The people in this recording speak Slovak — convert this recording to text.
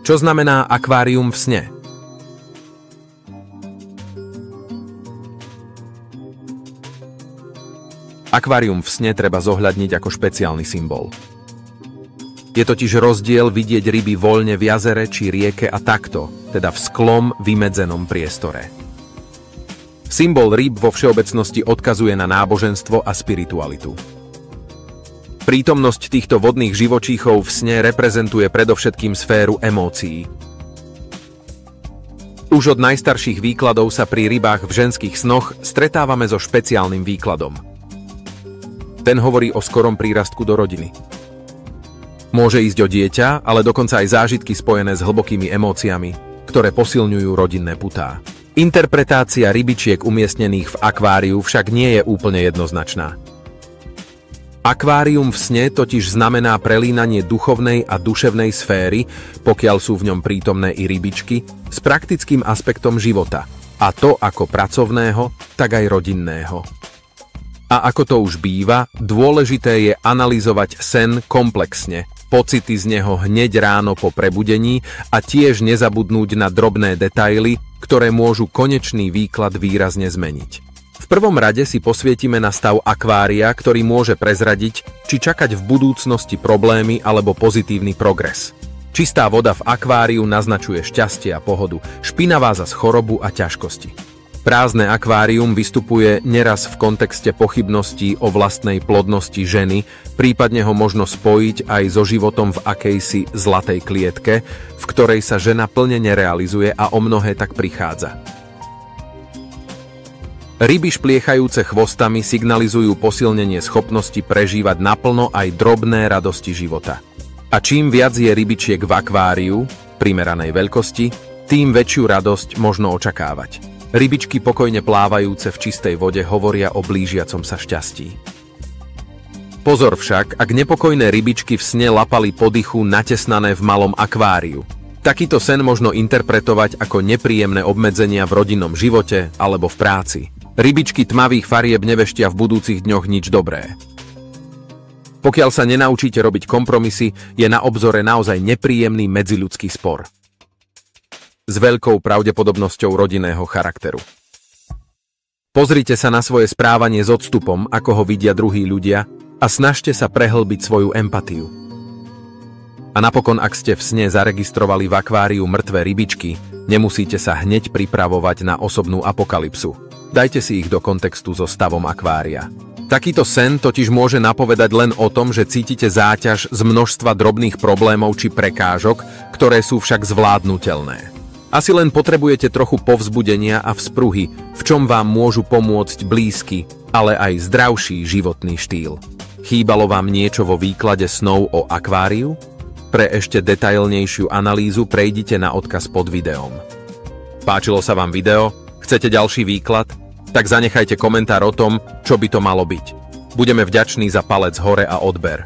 Čo znamená akvárium v sne? Akvárium v sne treba zohľadniť ako špeciálny symbol. Je totiž rozdiel vidieť ryby voľne v jazere či rieke a takto, teda v sklom vymedzenom priestore. Symbol rýb vo všeobecnosti odkazuje na náboženstvo a spiritualitu. Prítomnosť týchto vodných živočíchov v sne reprezentuje predovšetkým sféru emócií. Už od najstarších výkladov sa pri rybách v ženských snoch stretávame so špeciálnym výkladom. Ten hovorí o skorom prírastku do rodiny. Môže ísť o dieťa, ale dokonca aj zážitky spojené s hlbokými emóciami, ktoré posilňujú rodinné putá. Interpretácia rybičiek umiestnených v akváriu však nie je úplne jednoznačná. Akvárium v sne totiž znamená prelínanie duchovnej a duševnej sféry, pokiaľ sú v ňom prítomné i rybičky, s praktickým aspektom života, a to ako pracovného, tak aj rodinného. A ako to už býva, dôležité je analyzovať sen komplexne, pocity z neho hneď ráno po prebudení a tiež nezabudnúť na drobné detaily, ktoré môžu konečný výklad výrazne zmeniť. V prvom rade si posvietime na stav akvária, ktorý môže prezradiť, či čakať v budúcnosti problémy alebo pozitívny progres. Čistá voda v akváriu naznačuje šťastie a pohodu, špinavá zas chorobu a ťažkosti. Prázdne akvárium vystupuje neraz v kontexte pochybností o vlastnej plodnosti ženy, prípadne ho možno spojiť aj so životom v akejsi zlatej klietke, v ktorej sa žena plne nerealizuje a o mnohé tak prichádza. Ryby špliechajúce chvostami signalizujú posilnenie schopnosti prežívať naplno aj drobné radosti života. A čím viac je rybičiek v akváriu, primeranej veľkosti, tým väčšiu radosť možno očakávať. Rybičky pokojne plávajúce v čistej vode hovoria o blížiacom sa šťastí. Pozor však, ak nepokojné rybičky v sne lapali po dychu natesnané v malom akváriu. Takýto sen možno interpretovať ako nepríjemné obmedzenia v rodinnom živote alebo v práci. Rybičky tmavých farieb neveštia v budúcich dňoch nič dobré. Pokiaľ sa nenaučíte robiť kompromisy, je na obzore naozaj nepríjemný medziľudský spor. S veľkou pravdepodobnosťou rodinného charakteru. Pozrite sa na svoje správanie s odstupom, ako ho vidia druhí ľudia, a snažte sa prehlbiť svoju empatiu. A napokon, ak ste v sne zaregistrovali v akváriu mŕtve rybičky, nemusíte sa hneď pripravovať na osobnú apokalypsu. Dajte si ich do kontextu so stavom akvária. Takýto sen totiž môže napovedať len o tom, že cítite záťaž z množstva drobných problémov či prekážok, ktoré sú však zvládnutelné. Asi len potrebujete trochu povzbudenia a vzpruhy, v čom vám môžu pomôcť blízky, ale aj zdravší životný štýl. Chýbalo vám niečo vo výklade snov o akváriu? Pre ešte detailnejšiu analýzu prejdite na odkaz pod videom. Páčilo sa vám video? Chcete ďalší výklad? Tak zanechajte komentár o tom, čo by to malo byť. Budeme vďační za palec hore a odber.